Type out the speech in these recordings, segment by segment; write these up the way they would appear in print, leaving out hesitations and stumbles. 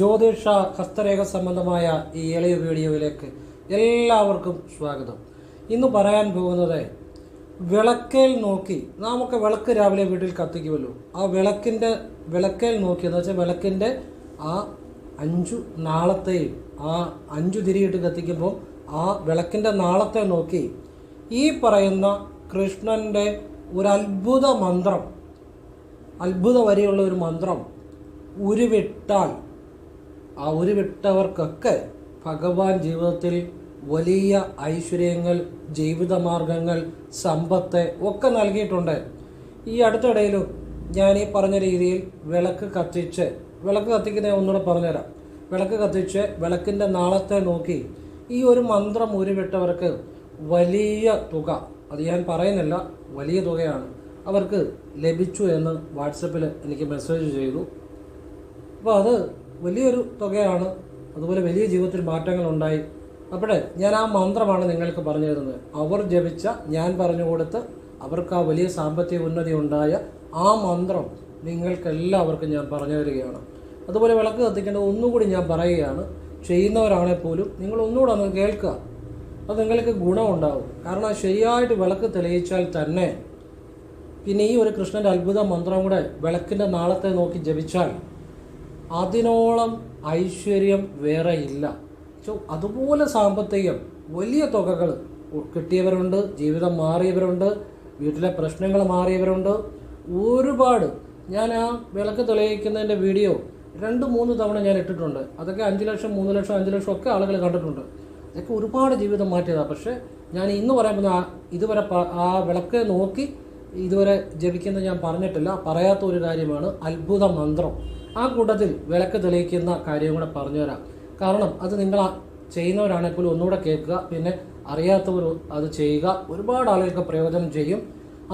ജ്യോതിഷ ഹസ്തരേഖ സംബന്ധമായ ഈ എളിയ വീഡിയോയിലേക്ക് എല്ലാവർക്കും സ്വാഗതം. ഇന്ന് പറയാൻ പോകുന്നത് വിളക്കേൽ നോക്കി നമുക്ക് വിളക്ക് രാവിലെ വീട്ടിൽ കത്തിക്കുമല്ലോ, ആ വിളക്കേൽ നോക്കി എന്ന് വെച്ചാൽ വിളക്കിൻ്റെ ആ 5 നാളത്തെയും ആ 5 തിരിയിട്ട് കത്തിക്കുമ്പോൾ ആ വിളക്കിൻ്റെ നാളത്തെ നോക്കി ഈ പറയുന്ന കൃഷ്ണൻ്റെ ഒരു അത്ഭുത മന്ത്രം, അത്ഭുത വരെയുള്ള ഒരു മന്ത്രം ഉരുവിട്ടാൽ ആ ഉരുവിട്ടവർക്കൊക്കെ ഭഗവാൻ ജീവിതത്തിൽ വലിയ ഐശ്വര്യങ്ങൾ, ജീവിതമാർഗങ്ങൾ, സമ്പത്ത് ഒക്കെ നൽകിയിട്ടുണ്ട്. ഈ അടുത്തിടയിലും ഞാൻ ഈ പറഞ്ഞ രീതിയിൽ വിളക്ക് കത്തിക്കുന്ന ഒന്നുകൂടെ പറഞ്ഞുതരാം. വിളക്ക് കത്തിച്ച് വിളക്കിൻ്റെ നാളത്തെ നോക്കി ഈ ഒരു മന്ത്രം ഉരുവിട്ടവർക്ക് വലിയ തുക, അത് ഞാൻ പറയുന്നില്ല, വലിയ തുകയാണ് അവർക്ക് ലഭിച്ചു എന്ന് വാട്സപ്പിൽ എനിക്ക് മെസ്സേജ് ചെയ്തു. അപ്പോൾ അത് വലിയൊരു തുകയാണ്, അതുപോലെ വലിയ ജീവിതത്തിൽ മാറ്റങ്ങളുണ്ടായി. അപ്പോൾ ഞാൻ ആ മന്ത്രമാണ് നിങ്ങൾക്ക് പറഞ്ഞു തരുന്നത്. അവർ ജപിച്ച, ഞാൻ പറഞ്ഞു കൊടുത്ത് അവർക്ക് ആ വലിയ സാമ്പത്തിക ഉന്നതി ഉണ്ടായ ആ മന്ത്രം നിങ്ങൾക്കെല്ലാവർക്കും ഞാൻ പറഞ്ഞു തരികയാണ്. അതുപോലെ വിളക്ക് കത്തിക്കേണ്ടത് ഒന്നുകൂടി ഞാൻ പറയുകയാണ്. ചെയ്യുന്നവരാണെങ്കിൽ പോലും നിങ്ങൾ ഒന്നുകൂടെ ഒന്ന് കേൾക്കുക, അത് നിങ്ങൾക്ക് ഗുണമുണ്ടാകും. കാരണം ശരിയായിട്ട് വിളക്ക് തെളിയിച്ചാൽ തന്നെ പിന്നെ ഈ ഒരു കൃഷ്ണൻ്റെ അത്ഭുത മന്ത്രം കൂടെ വിളക്കിൻ്റെ നാളത്തെ നോക്കി ജപിച്ചാൽ അതിനോളം ഐശ്വര്യം വേറെ ഇല്ല. അതുപോലെ സാമ്പത്തികം വലിയ തുകകൾ കിട്ടിയവരുണ്ട്, ജീവിതം മാറിയവരുണ്ട്, വീട്ടിലെ പ്രശ്നങ്ങൾ മാറിയവരുണ്ട്. ഒരുപാട് ഞാൻ ആ വിളക്ക് തെളിയിക്കുന്നതിൻ്റെ വീഡിയോ 2-3 തവണ ഞാൻ ഇട്ടിട്ടുണ്ട്. അതൊക്കെ 5 ലക്ഷം, 3 ലക്ഷം, 5 ലക്ഷം ഒക്കെ ആളുകൾ കണ്ടിട്ടുണ്ട്. അതൊക്കെ ഒരുപാട് ജീവിതം മാറ്റിയതാണ്. പക്ഷേ ഞാൻ ഇന്ന് പറയാൻ പോകുന്ന ഇതുവരെ ആ വിളക്ക് നോക്കി ഇതുവരെ ജപിക്കുന്നത് ഞാൻ പറഞ്ഞിട്ടില്ല. പറയാത്ത ഒരു കാര്യമാണ് അത്ഭുത മന്ത്രം. ആ കൂട്ടത്തിൽ വിളക്ക് തെളിയിക്കുന്ന കാര്യം കൂടെ പറഞ്ഞുതരാം. കാരണം അത് നിങ്ങൾ ചെയ്യുന്നവരാണെങ്കിൽ പോലും ഒന്നുകൂടെ കേൾക്കുക, പിന്നെ അറിയാത്തവർ അത് ചെയ്യുക. ഒരുപാട് ആളുകൾക്ക് പ്രയോജനം ചെയ്യും.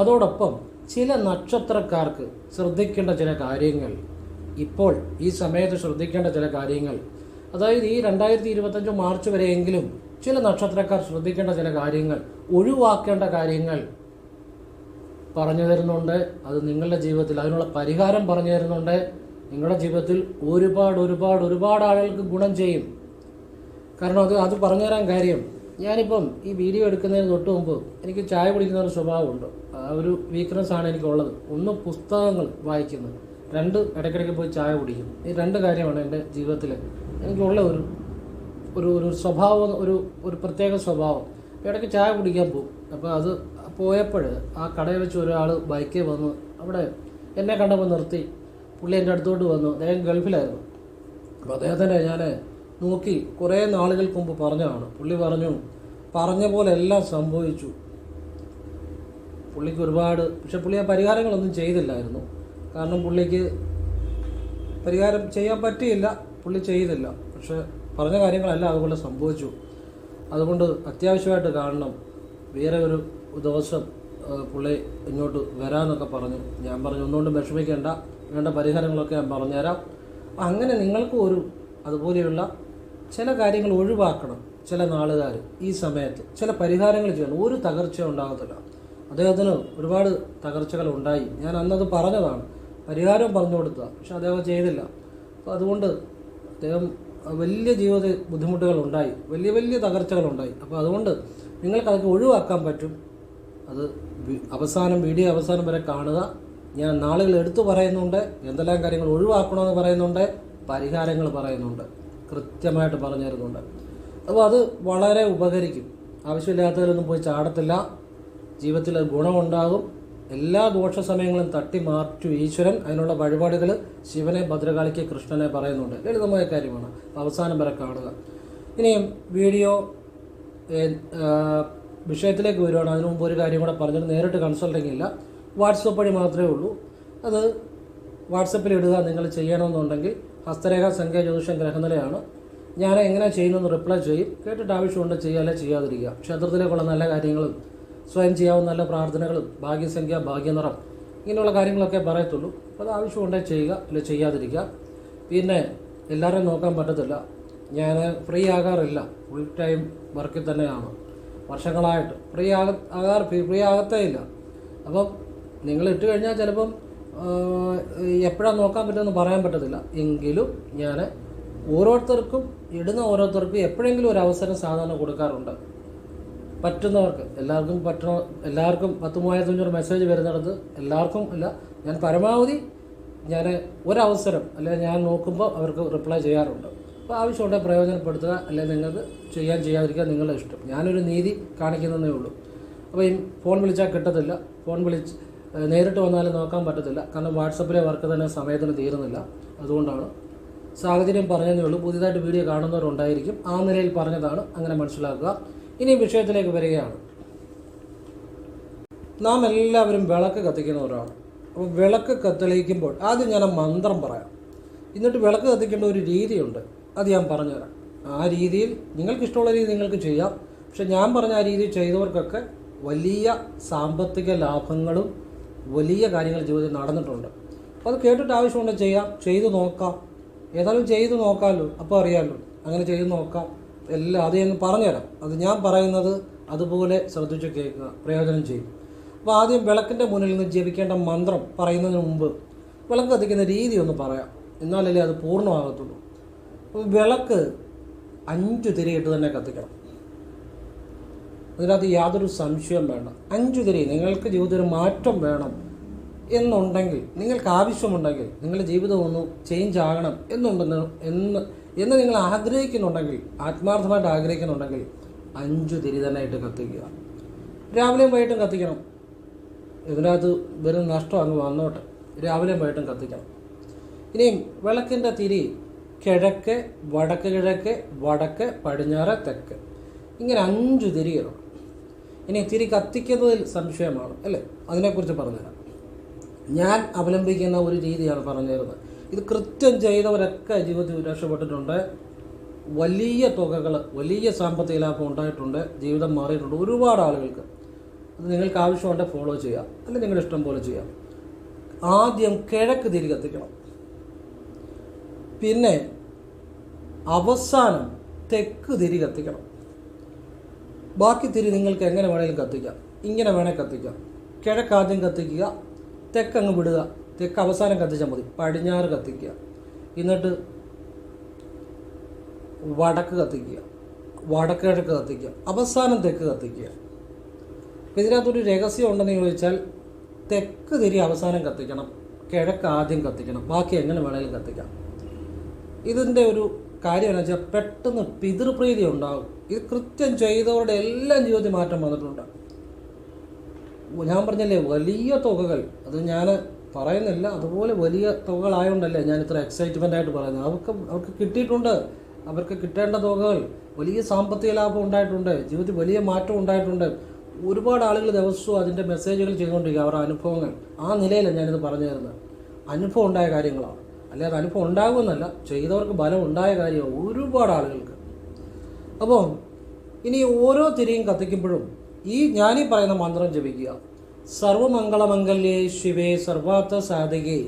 അതോടൊപ്പം ചില നക്ഷത്രക്കാർക്ക് ശ്രദ്ധിക്കേണ്ട ചില കാര്യങ്ങൾ, ഇപ്പോൾ ഈ സമയത്ത് ശ്രദ്ധിക്കേണ്ട ചില കാര്യങ്ങൾ, അതായത് ഈ 2025 മാർച്ച് വരെയെങ്കിലും ചില നക്ഷത്രക്കാർ ശ്രദ്ധിക്കേണ്ട ചില കാര്യങ്ങൾ, ഒഴിവാക്കേണ്ട കാര്യങ്ങൾ പറഞ്ഞു തരുന്നുണ്ട്. അത് നിങ്ങളുടെ ജീവിതത്തിൽ അതിനുള്ള പരിഹാരം പറഞ്ഞു തരുന്നുണ്ട്. നിങ്ങളുടെ ജീവിതത്തിൽ ഒരുപാട് ആളുകൾക്ക് ഗുണം ചെയ്യും. കാരണം അത് പറഞ്ഞു തരാൻ കാര്യം, ഞാനിപ്പം ഈ വീഡിയോ എടുക്കുന്നതിന് തൊട്ട് മുമ്പ് എനിക്ക് ചായ കുടിക്കുന്ന ഒരു സ്വഭാവമുണ്ട്. ആ ഒരു വീക്ക്നെസ്സാണ് എനിക്കുള്ളത്. ഒന്ന് പുസ്തകങ്ങൾ വായിക്കുന്നത്, 2 ഇടയ്ക്കിടയ്ക്ക് പോയി ചായ കുടിക്കും. ഈ 2 കാര്യമാണ് എൻ്റെ ജീവിതത്തിൽ എനിക്കുള്ള ഒരു സ്വഭാവം, ഒരു പ്രത്യേക സ്വഭാവം. ഇടയ്ക്ക് ചായ കുടിക്കാൻ പോകും. അപ്പോൾ അത് പോയപ്പോൾ ആ കടയിൽ വെച്ച് ഒരാൾ ബൈക്കിൽ വന്ന് അവിടെ എന്നെ കണ്ടപ്പോൾ നിർത്തി. പുള്ളി എൻ്റെ അടുത്തോട്ട് വന്നു. അദ്ദേഹം ഗൾഫിലായിരുന്നു. അപ്പോൾ അദ്ദേഹത്തിൻ്റെ ഞാൻ നോക്കി കുറേ നാളുകൾക്ക് മുമ്പ് പറഞ്ഞതാണ്. പുള്ളി പറഞ്ഞ പോലെ എല്ലാം സംഭവിച്ചു. പുള്ളിക്ക് പക്ഷെ പുള്ളി ആ പരിഹാരങ്ങളൊന്നും ചെയ്തില്ലായിരുന്നു. കാരണം പുള്ളിക്ക് പരിഹാരം ചെയ്യാൻ പറ്റിയില്ല, പുള്ളി ചെയ്തില്ല. പക്ഷെ പറഞ്ഞ കാര്യങ്ങളെല്ലാം അതുപോലെ സംഭവിച്ചു. അതുകൊണ്ട് അത്യാവശ്യമായിട്ട് കാണണം. വേറെ ഒരു ദിവസം പുള്ളി ഇങ്ങോട്ട് വരാമെന്നൊക്കെ പറഞ്ഞു. ഞാൻ പറഞ്ഞു ഒന്നുകൊണ്ടും വിഷമിക്കേണ്ട, വേണ്ട പരിഹാരങ്ങളൊക്കെ ഞാൻ പറഞ്ഞുതരാം. അങ്ങനെ നിങ്ങൾക്ക് അതുപോലെയുള്ള ചില കാര്യങ്ങൾ ഒഴിവാക്കണം. ചില നാളുകാർ ഈ സമയത്ത് ചില പരിഹാരങ്ങൾ ചെയ്യണം. ഒരു തകർച്ച ഉണ്ടാകത്തില്ല. അദ്ദേഹത്തിന് ഒരുപാട് തകർച്ചകൾ ഉണ്ടായി. ഞാൻ അന്നത് പറഞ്ഞതാണ്, പരിഹാരം പറഞ്ഞു കൊടുത്തതാണ്. പക്ഷെ അദ്ദേഹം ചെയ്തില്ല. അപ്പോൾ അതുകൊണ്ട് അദ്ദേഹം വലിയ ജീവിത ബുദ്ധിമുട്ടുകൾ ഉണ്ടായി, വലിയ തകർച്ചകളുണ്ടായി. അപ്പോൾ അതുകൊണ്ട് നിങ്ങൾക്കതൊക്കെ ഒഴിവാക്കാൻ പറ്റും. അത് വീഡിയോ അവസാനം വരെ കാണുക. ഞാൻ നാളുകൾ എടുത്തു പറയുന്നുണ്ട്, എന്തെല്ലാം കാര്യങ്ങൾ ഒഴിവാക്കണമെന്ന് പറയുന്നുണ്ട്, പരിഹാരങ്ങൾ പറയുന്നുണ്ട്, കൃത്യമായിട്ട് പറഞ്ഞു തരുന്നുണ്ട്. അപ്പോൾ അത് വളരെ ഉപകരിക്കും. ആവശ്യമില്ലാത്തവരൊന്നും പോയി ചാടത്തില്ല. ജീവിതത്തിൽ ഗുണമുണ്ടാകും. എല്ലാ ദോഷ സമയങ്ങളും തട്ടി മാറ്റും ഈശ്വരൻ. അതിനുള്ള വഴിപാടുകൾ ശിവനെ, ഭദ്രകാളിക്ക്, കൃഷ്ണനെ പറയുന്നുണ്ട്. ലളിതമായ കാര്യമാണ്. അവസാനം വരെ കാണുക. ഇനിയും വീഡിയോ വിഷയത്തിലേക്ക് വരുവാണ്. അതിനു മുമ്പ് ഒരു കാര്യം കൂടെ പറഞ്ഞിട്ട്, നേരിട്ട് കൺസൾട്ടിങ് ഇല്ല, വാട്സപ്പ് വഴി മാത്രമേ ഉള്ളൂ. അത് വാട്സപ്പിൽ ഇടുക. നിങ്ങൾ ചെയ്യണമെന്നുണ്ടെങ്കിൽ ഹസ്തരേഖ സംഖ്യ ജ്യോതിഷം ഗ്രഹനിലയാണ്. ഞാൻ എങ്ങനെ ചെയ്യുന്നതെന്ന് റിപ്ലൈ ചെയ്യും. കേട്ടിട്ട് ആവശ്യമുണ്ട് ചെയ്യാതെ ചെയ്യാതിരിക്കുക. ക്ഷേത്രത്തിലേക്കുള്ള നല്ല കാര്യങ്ങളും സ്വയം ചെയ്യാവുന്ന നല്ല പ്രാർത്ഥനകളും ഭാഗ്യസംഖ്യ, ഭാഗ്യനിറം, ഇങ്ങനെയുള്ള കാര്യങ്ങളൊക്കെ പറയത്തുള്ളൂ. അപ്പോൾ അത് ആവശ്യമുണ്ടെങ്കിൽ ചെയ്യുക, ഇല്ല ചെയ്യാതിരിക്കുക. പിന്നെ എല്ലാവരെയും നോക്കാൻ പറ്റത്തില്ല. ഞാൻ ഫ്രീ ആകാറില്ല, ഫുൾ ടൈം വർക്കിൽ തന്നെയാണ്. വർഷങ്ങളായിട്ട് ഫ്രീ ആകത്തേ ഇല്ല. അപ്പം നിങ്ങൾ ഇട്ട് കഴിഞ്ഞാൽ ചിലപ്പം എപ്പോഴാണ് നോക്കാൻ പറ്റുമെന്ന് പറയാൻ പറ്റത്തില്ല. എങ്കിലും ഞാൻ ഓരോരുത്തർക്കും എപ്പോഴെങ്കിലും ഒരു അവസരം സാധാരണ കൊടുക്കാറുണ്ട്. പറ്റുന്നവർക്ക് എല്ലാവർക്കും 10,500 മെസ്സേജ് വരുന്നിടത്ത് എല്ലാവർക്കും അല്ല, ഞാൻ പരമാവധി ഒരവസരം അല്ലെങ്കിൽ ഞാൻ നോക്കുമ്പോൾ അവർക്ക് റിപ്ലൈ ചെയ്യാറുണ്ട്. അപ്പോൾ ആവശ്യമുണ്ടെങ്കിൽ പ്രയോജനപ്പെടുത്തുക, അല്ലെങ്കിൽ നിങ്ങൾക്ക് ചെയ്യാതിരിക്കുക നിങ്ങളുടെ ഇഷ്ടം. ഞാനൊരു നീതി കാണിക്കുന്നതേ ഉള്ളൂ. അപ്പോൾ ഈ ഫോൺ വിളിച്ചാൽ കിട്ടത്തില്ല, നേരിട്ട് വന്നാലും നോക്കാൻ പറ്റത്തില്ല. കാരണം വാട്സപ്പിലെ വർക്ക് തന്നെ സമയത്തിന് തീരുന്നില്ല. അതുകൊണ്ടാണ് സാഹചര്യം പറഞ്ഞതേ ഉള്ളൂ. പുതിയതായിട്ട് വീഡിയോ കാണുന്നവരുണ്ടായിരിക്കും, ആ നിലയിൽ പറഞ്ഞതാണ്, അങ്ങനെ മനസ്സിലാക്കുക. ഇനി വിഷയത്തിലേക്ക് വരികയാണ്. നാം എല്ലാവരും വിളക്ക് കത്തിക്കുന്നവരാണ്. അപ്പോൾ വിളക്ക് തെളിയിക്കുമ്പോൾ ആദ്യം ഞാൻ മന്ത്രം പറയാം, എന്നിട്ട് വിളക്ക് കത്തിക്കേണ്ട ഒരു രീതിയുണ്ട്, അത് ഞാൻ പറഞ്ഞുതരാം. ആ രീതിയിൽ നിങ്ങൾക്കിഷ്ടമുള്ള രീതി നിങ്ങൾക്ക് ചെയ്യാം. പക്ഷെ ഞാൻ പറഞ്ഞ ആ രീതി ചെയ്തവർക്കൊക്കെ വലിയ സാമ്പത്തിക ലാഭങ്ങളും വലിയ കാര്യങ്ങൾ ജീവിതത്തിൽ നടന്നിട്ടുണ്ട്. അപ്പോൾ അത് കേട്ടിട്ട് ആവശ്യമുണ്ടെങ്കിൽ ചെയ്യാം, ചെയ്തു നോക്കാം. ഏതായാലും ചെയ്തു നോക്കാമല്ലോ, അപ്പോൾ അറിയാമല്ലോ. അങ്ങനെ ചെയ്തു നോക്കാം. അത് ഞാൻ പറഞ്ഞുതരാം. അത് ഞാൻ പറയുന്നത് അതുപോലെ ശ്രദ്ധിച്ച് കേൾക്കുക, പ്രയോജനം ചെയ്യും. അപ്പോൾ ആദ്യം വിളക്കിൻ്റെ മുന്നിൽ നിന്ന് ജപിക്കേണ്ട മന്ത്രം പറയുന്നതിന് മുമ്പ് വിളക്ക് കത്തിക്കുന്ന രീതി ഒന്ന് പറയാം, എന്നാലല്ലേ അത് പൂർണ്ണമാകത്തുള്ളൂ. അപ്പോൾ വിളക്ക് 5 തിരിയിട്ട് തന്നെ കത്തിക്കണം. അതിനകത്ത് യാതൊരു സംശയം വേണ്ട. 5 തിരി. നിങ്ങൾക്ക് ജീവിതത്തിൽ ഒരു മാറ്റം വേണം എന്നുണ്ടെങ്കിൽ, നിങ്ങൾക്ക് ആവശ്യമുണ്ടെങ്കിൽ, നിങ്ങളുടെ ജീവിതം ഒന്ന് ചേഞ്ച് ആകണം എന്ന് നിങ്ങൾ ആഗ്രഹിക്കുന്നുണ്ടെങ്കിൽ, ആത്മാർത്ഥമായിട്ട് ആഗ്രഹിക്കുന്നുണ്ടെങ്കിൽ 5 തിരി തന്നെ ഇട്ട് കത്തിക്കുക. രാവിലെയും വൈകിട്ടും കത്തിക്കണം. ഇതിനകത്ത് വരുന്ന നഷ്ടം അങ്ങ് വന്നോട്ടെ. രാവിലെയും വൈകിട്ടും കത്തിക്കണം. ഇനിയും വിളക്കിൻ്റെ തിരി കിഴക്ക്, വടക്ക് കിഴക്ക്, വടക്ക്, പടിഞ്ഞാറ്, തെക്ക്, ഇങ്ങനെ 5 തിരി ഇടണം. ഇനി തിരി കത്തിക്കുന്നതിൽ സംശയമാണ് അല്ലേ, അതിനെക്കുറിച്ച് പറഞ്ഞുതരാം. ഞാൻ അവലംബിക്കുന്ന ഒരു രീതിയാണ് പറഞ്ഞുതരുന്നത്. ഇത് കൃത്യം ചെയ്തവരൊക്കെ ജീവിതത്തിൽ രക്ഷപ്പെട്ടിട്ടുണ്ട്. വലിയ തുകകൾ, വലിയ സാമ്പത്തിക ലാഭം ഉണ്ടായിട്ടുണ്ട്, ജീവിതം മാറിയിട്ടുണ്ട് ഒരുപാട് ആളുകൾക്ക്. അത് നിങ്ങൾക്ക് ആവശ്യമുണ്ടെങ്കിൽ ഫോളോ ചെയ്യാം, അല്ലെങ്കിൽ നിങ്ങളുടെ ഇഷ്ടം പോലെ ചെയ്യാം. ആദ്യം കിഴക്ക് തിരി കത്തിക്കണം. പിന്നെ അവസാനം തെക്ക് തിരി കത്തിക്കണം. ബാക്കി തിരി നിങ്ങൾക്ക് എങ്ങനെ വേണമെങ്കിലും കത്തിക്കാം. ഇങ്ങനെ വേണേൽ കത്തിക്കാം. കിഴക്ക് ആദ്യം കത്തിക്കുക, തെക്കങ്ങ് വിടുക. തെക്ക് അവസാനം കത്തിച്ചാൽ മതി. പടിഞ്ഞാറ് കത്തിക്കുക, എന്നിട്ട് വടക്ക് കത്തിക്കുക, വടക്ക് കിഴക്ക് കത്തിക്കുക, അവസാനം തെക്ക് കത്തിക്കുക. അപ്പോൾ ഇതിനകത്തൊരു രഹസ്യം ഉണ്ടെന്ന് ചോദിച്ചാൽ, തെക്ക് തിരി അവസാനം കത്തിക്കണം, കിഴക്ക് ആദ്യം കത്തിക്കണം, ബാക്കി എങ്ങനെ വേണമെങ്കിലും കത്തിക്കാം. ഇതിൻ്റെ ഒരു കാര്യം എന്ന് വെച്ചാൽ പെട്ടെന്ന് പിതൃപ്രീതി ഉണ്ടാകും. ഇത് കൃത്യം ചെയ്തവരുടെ എല്ലാം ജീവിതത്തിൽ മാറ്റം വന്നിട്ടുണ്ട്. ഞാൻ പറഞ്ഞല്ലേ, വലിയ തുകകൾ, അത് ഞാൻ പറയുന്നില്ല, അതുപോലെ വലിയ തുകകളായതുകൊണ്ടല്ലേ ഞാൻ ഇത്ര എക്സൈറ്റ്മെൻ്റ് ആയിട്ട് പറയുന്നത്. അവർക്ക് കിട്ടിയിട്ടുണ്ട്. അവർക്ക് കിട്ടേണ്ട തുകകൾ, വലിയ സാമ്പത്തിക ലാഭം ഉണ്ടായിട്ടുണ്ട്, ജീവിതത്തിൽ വലിയ മാറ്റം ഉണ്ടായിട്ടുണ്ട്. ഒരുപാട് ആളുകൾ ദിവസവും അതിൻ്റെ മെസ്സേജുകൾ ചെയ്തുകൊണ്ടിരിക്കുക, അവരുടെ അനുഭവങ്ങൾ. ആ നിലയിലാണ് ഞാനിത് പറഞ്ഞു തരുന്നത്. അനുഭവം ഉണ്ടായ കാര്യങ്ങളാണ്, അല്ലാതെ അനുഭവം ഉണ്ടാകുമെന്നല്ല, ചെയ്തവർക്ക് ബലം ഉണ്ടായ കാര്യമാണ് ഒരുപാട് ആളുകൾക്ക്. അപ്പോൾ ഇനി ഓരോ തിരിയും കത്തിക്കുമ്പോഴും ഞാനീ പറയുന്ന മന്ത്രം ജപിക്കുക. സർവമംഗളമംഗല്യേ ശിവേ സർവാർത്ഥ സാധികേ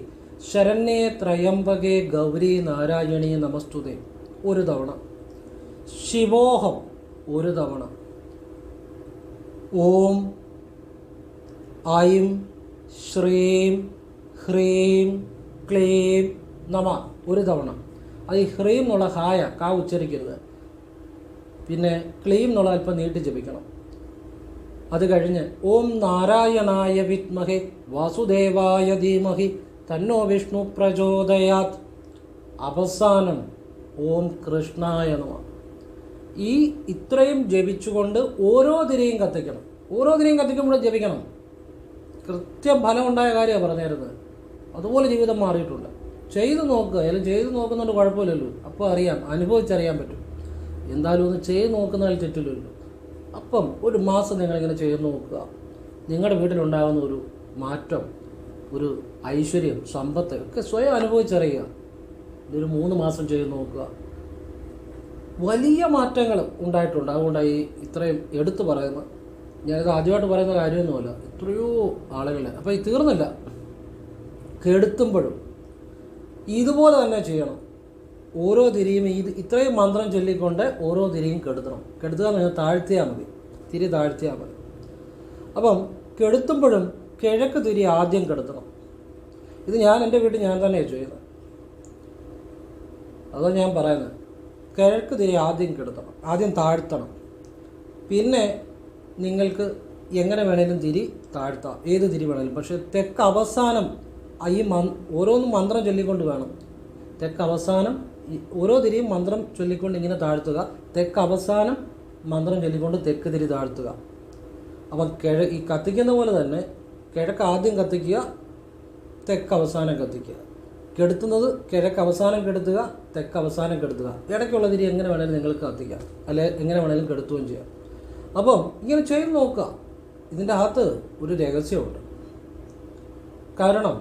ശരണ്യേ ത്രയംബകേ ഗൗരി നാരായണീ നമസ്തുതേ ഒരു തവണ. ശിവോഹം ഒരു തവണ. ഓം ഐം ശ്രീം ഹ്രീം ക്ലീം നമ ഒരു തവണ. അത് ഈ ഹ്രീം എന്നുള്ള ഹായ കാ ഉച്ചരിക്കരുത്. പിന്നെ ക്ലീം എന്നുള്ള അല്പം നീട്ടി ജപിക്കണം. അത് കഴിഞ്ഞ് ഓം നാരായണായ വിദ്മഹേ വാസുദേവായ ധീമഹി തന്നോ വിഷ്ണു പ്രചോദയാത്. അവസാനം ഓം കൃഷ്ണായ നമ. ഇത്രയും ജപിച്ചുകൊണ്ട് ഓരോ തിരിയും കത്തിക്കണം. ഓരോ തിരിയും കത്തിക്കുമ്പോഴും ജപിക്കണം. കൃത്യം ഫലം ഉണ്ടായ കാര്യമാണ് പറഞ്ഞിരുന്നത്. അതുപോലെ ജീവിതം മാറിയിട്ടുണ്ട്. ചെയ്തു നോക്കുക. അല്ലെങ്കിൽ ചെയ്തു നോക്കുന്നുണ്ട് കുഴപ്പമില്ലല്ലോ, അപ്പോൾ അറിയാം, അനുഭവിച്ചറിയാൻ പറ്റും. എന്തായാലും ഒന്ന് ചെയ്ത് നോക്കുന്നതിൽ തെറ്റില്ലല്ലോ. അപ്പം ഒരു മാസം നിങ്ങളിങ്ങനെ ചെയ്ത് നോക്കുക. നിങ്ങളുടെ വീട്ടിലുണ്ടാകുന്ന ഒരു മാറ്റം, ഒരു ഐശ്വര്യം, സമ്പത്ത് ഒക്കെ സ്വയം അനുഭവിച്ചറിയുക. ഇതൊരു 3 മാസം ചെയ്ത് നോക്കുക. വലിയ മാറ്റങ്ങൾ ഉണ്ടായിട്ടുണ്ട്. അതുകൊണ്ടാണ് ഇത്രയും എടുത്തു പറയുന്നത്. ഞാനിത് ആദ്യമായിട്ട് പറയുന്ന കാര്യമൊന്നുമല്ല, എത്രയോ ആളുകളെ. അപ്പോൾ ഇത് തീർന്നില്ല. കെടുത്തുമ്പോഴും ഇതുപോലെ തന്നെ ചെയ്യണം. ഓരോ തിരിയും ഇത്രയും മന്ത്രം ചൊല്ലിക്കൊണ്ട് ഓരോ തിരിയും കെടുത്തണം. കെടുത്തുക എന്ന് പറഞ്ഞാൽ താഴ്ത്തിയാൽ മതി, തിരി താഴ്ത്തിയാൽ മതി. അപ്പം കെടുത്തുമ്പോഴും കിഴക്ക് തിരി ആദ്യം കെടുത്തണം. ഇത് ഞാൻ എൻ്റെ വീട്ടിൽ ഞാൻ തന്നെയാണ് ചെയ്യുന്നത്. അതോ ഞാൻ പറയുന്നത് കിഴക്ക് തിരി ആദ്യം കെടുത്തണം, ആദ്യം താഴ്ത്തണം. പിന്നെ നിങ്ങൾക്ക് എങ്ങനെ വേണേലും തിരി താഴ്ത്താം, ഏത് തിരി വേണേലും. പക്ഷേ തെക്ക് അവസാനം ഈ ഓരോന്നും മന്ത്രം ചൊല്ലിക്കൊണ്ട് വേണം. തെക്ക് അവസാനം ഓരോ തിരിയും മന്ത്രം ചൊല്ലിക്കൊണ്ട് ഇങ്ങനെ താഴ്ത്തുക. തെക്ക് അവസാനം മന്ത്രം ചൊല്ലിക്കൊണ്ട് തെക്ക് തിരി താഴ്ത്തുക. അപ്പം ഈ കത്തിക്കുന്ന പോലെ തന്നെ കിഴക്ക് ആദ്യം കത്തിക്കുക, തെക്ക് അവസാനം കത്തിക്കുക. കെടുത്തുന്നത് കിഴക്ക് അവസാനം കെടുത്തുക, തെക്ക് അവസാനം കെടുത്തുക. ഇടയ്ക്കുള്ള തിരി എങ്ങനെ വേണേലും നിങ്ങൾക്ക് കത്തിക്കാം, അല്ലെ എങ്ങനെ വേണേലും കെടുത്തുകയും ചെയ്യാം. അപ്പം ഇങ്ങനെ ചെയ്ത് നോക്കുക. ഇതിൻ്റെ അകത്ത് ഒരു രഹസ്യമുണ്ട്. കാരണം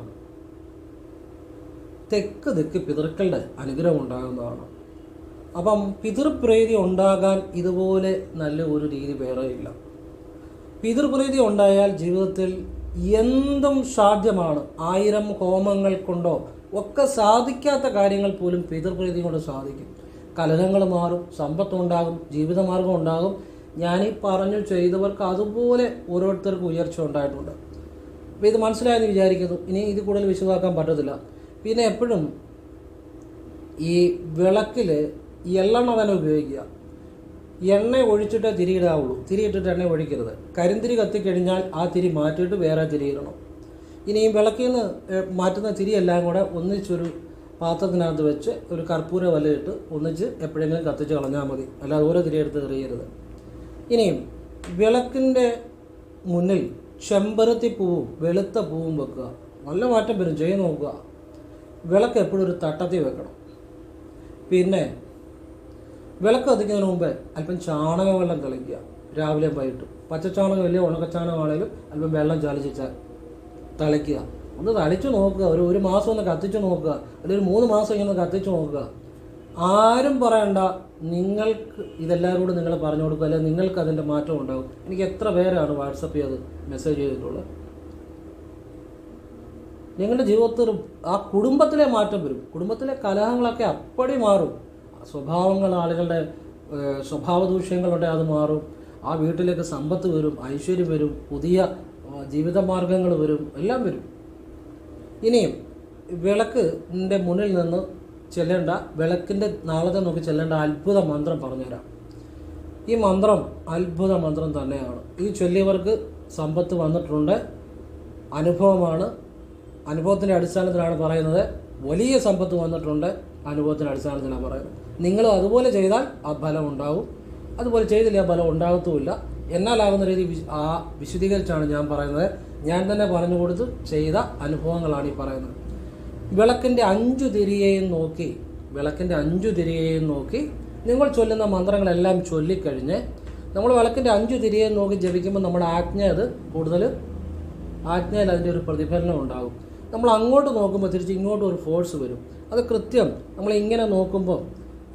തെക്ക് ദിക്ക് പിതൃക്കളുടെ അനുഗ്രഹം ഉണ്ടാകുന്നതാണ്. അപ്പം പിതൃപ്രീതി ഉണ്ടാകാൻ ഇതുപോലെ നല്ല ഒരു രീതി വേറെയില്ല. പിതൃപ്രീതി ഉണ്ടായാൽ ജീവിതത്തിൽ എന്തും സാധ്യമാണ്. 1000 ഹോമങ്ങൾ കൊണ്ടോ ഒക്കെ സാധിക്കാത്ത കാര്യങ്ങൾ പോലും പിതൃപ്രീതി കൊണ്ട് സാധിക്കും. കലഹങ്ങൾ മാറും, സമ്പത്തുണ്ടാകും, ജീവിതമാർഗം ഉണ്ടാകും. ഞാനീ പറഞ്ഞു ചെയ്തവർക്ക് അതുപോലെ ഓരോരുത്തർക്കും ഉയർച്ച ഉണ്ടായിട്ടുണ്ട്. അപ്പോൾ ഇത് മനസ്സിലായെന്ന് വിചാരിക്കുന്നു. ഇനി ഇത് കൂടുതൽ വിശദമാക്കാൻ പറ്റത്തില്ല. പിന്നെ എപ്പോഴും ഈ വിളക്കിൽ എള്ളെണ്ണ തന്നെ ഉപയോഗിക്കുക. എണ്ണ ഒഴിച്ചിട്ടേ തിരിയിടാവുള്ളൂ, തിരിയിട്ടിട്ട് എണ്ണ ഒഴിക്കരുത്. കരിന്തിരി കത്തിക്കഴിഞ്ഞാൽ ആ തിരി മാറ്റിയിട്ട് വേറെ തിരിയിടണം. ഇനി ഈ വിളക്കിൽ നിന്ന് മാറ്റുന്ന തിരിയെല്ലാം കൂടെ ഒന്നിച്ചൊരു പാത്രത്തിനകത്ത് വെച്ച് ഒരു കർപ്പൂര വലയിട്ട് ഒന്നിച്ച് എപ്പോഴെങ്കിലും കത്തിച്ച് കളഞ്ഞാൽ മതി. അല്ലാതെ ഓരോ തിരിയെടുത്ത് എറിയരുത്. ഇനിയും വിളക്കിൻ്റെ മുന്നിൽ ചെമ്പരത്തി പൂവും വെളുത്ത പൂവും വെക്കുക. നല്ല മാറ്റം വരും, ചെയ്ത് നോക്കുക. വിളക്ക് എപ്പോഴും ഒരു തട്ടത്തിൽ വെക്കണം. പിന്നെ വിളക്ക് കത്തിക്കുന്നതിന് മുമ്പ് അല്പം ചാണക വെള്ളം തളിക്കുക, രാവിലെ വൈകിട്ടും. പച്ചച്ചാണകം വലിയ ഉണക്കച്ചാണകമാണെങ്കിലും അല്പം വെള്ളം ചാലിച്ച് തളിക്കുക. ഒന്ന് തളിച്ചു നോക്കുക. ഒരു മാസം ഒന്ന് കത്തിച്ച് നോക്കുക, അല്ലെങ്കിൽ 3 മാസം ഇങ്ങനെ കത്തിച്ച് നോക്കുക. ആരും പറയണ്ട, നിങ്ങൾക്ക് ഇതെല്ലാവരോടും നിങ്ങൾ പറഞ്ഞു കൊടുക്കുക, അല്ലെങ്കിൽ നിങ്ങൾക്ക് അതിൻ്റെ മാറ്റം ഉണ്ടാകും. എനിക്ക് എത്ര പേരാണ് വാട്സപ്പ് ചെയ്ത് മെസ്സേജ് ചെയ്തിട്ടുള്ളത്. നിങ്ങളുടെ ജീവിതത്തിൽ ആ കുടുംബത്തിലെ മാറ്റം വരും. കുടുംബത്തിലെ കലഹങ്ങളൊക്കെ അപ്പടി മാറും. സ്വഭാവങ്ങൾ, ആളുകളുടെ സ്വഭാവ ദൂഷ്യങ്ങളുണ്ട്, അത് മാറും. ആ വീട്ടിലേക്ക് സമ്പത്ത് വരും, ഐശ്വര്യം വരും, പുതിയ ജീവിതമാർഗങ്ങൾ വരും, എല്ലാം വരും. ഇനിയും വിളക്കിൻ്റെ മുന്നിൽ നിന്ന് ചെല്ലേണ്ട, വിളക്കിൻ്റെ നാളത്തെ നോക്കി ചെല്ലേണ്ട അത്ഭുത മന്ത്രം പറഞ്ഞുതരാം. ഈ മന്ത്രം അത്ഭുത മന്ത്രം തന്നെയാണ്. ഈ ചൊല്ലിയവർക്ക് സമ്പത്ത് വന്നിട്ടുണ്ട്, അനുഭവമാണ്. അനുഭവത്തിൻ്റെ അടിസ്ഥാനത്തിലാണ് പറയുന്നത്. വലിയ സമ്പത്ത് വന്നിട്ടുണ്ട്, അനുഭവത്തിൻ്റെ അടിസ്ഥാനത്തിലാണ് പറയുന്നത്. നിങ്ങളും അതുപോലെ ചെയ്താൽ ആ ഫലം ഉണ്ടാവും, അതുപോലെ ചെയ്തില്ല ആ ഫലം ഉണ്ടാകത്തുമില്ല. എന്നാലാകുന്ന രീതി ആ വിശദീകരിച്ചാണ് ഞാൻ പറയുന്നത്. ഞാൻ തന്നെ പറഞ്ഞു കൊടുത്ത് ചെയ്ത അനുഭവങ്ങളാണ് ഈ പറയുന്നത്. വിളക്കിൻ്റെ 5 തിരിയെയും നോക്കി, വിളക്കിൻ്റെ 5 തിരിയെയും നോക്കി നിങ്ങൾ ചൊല്ലുന്ന മന്ത്രങ്ങളെല്ലാം ചൊല്ലിക്കഴിഞ്ഞ് നമ്മൾ വിളക്കിൻ്റെ 5 തിരിയെയും നോക്കി ജപിക്കുമ്പോൾ നമ്മുടെ ആജ്ഞ അത് കൂടുതൽ ആജ്ഞയിൽ അതിൻ്റെ ഒരു പ്രതിഫലനം ഉണ്ടാകും. നമ്മൾ അങ്ങോട്ട് നോക്കുമ്പോൾ തിരിച്ച് ഇങ്ങോട്ടും ഒരു ഫോഴ്സ് വരും. അത് കൃത്യം നമ്മൾ ഇങ്ങനെ നോക്കുമ്പോൾ,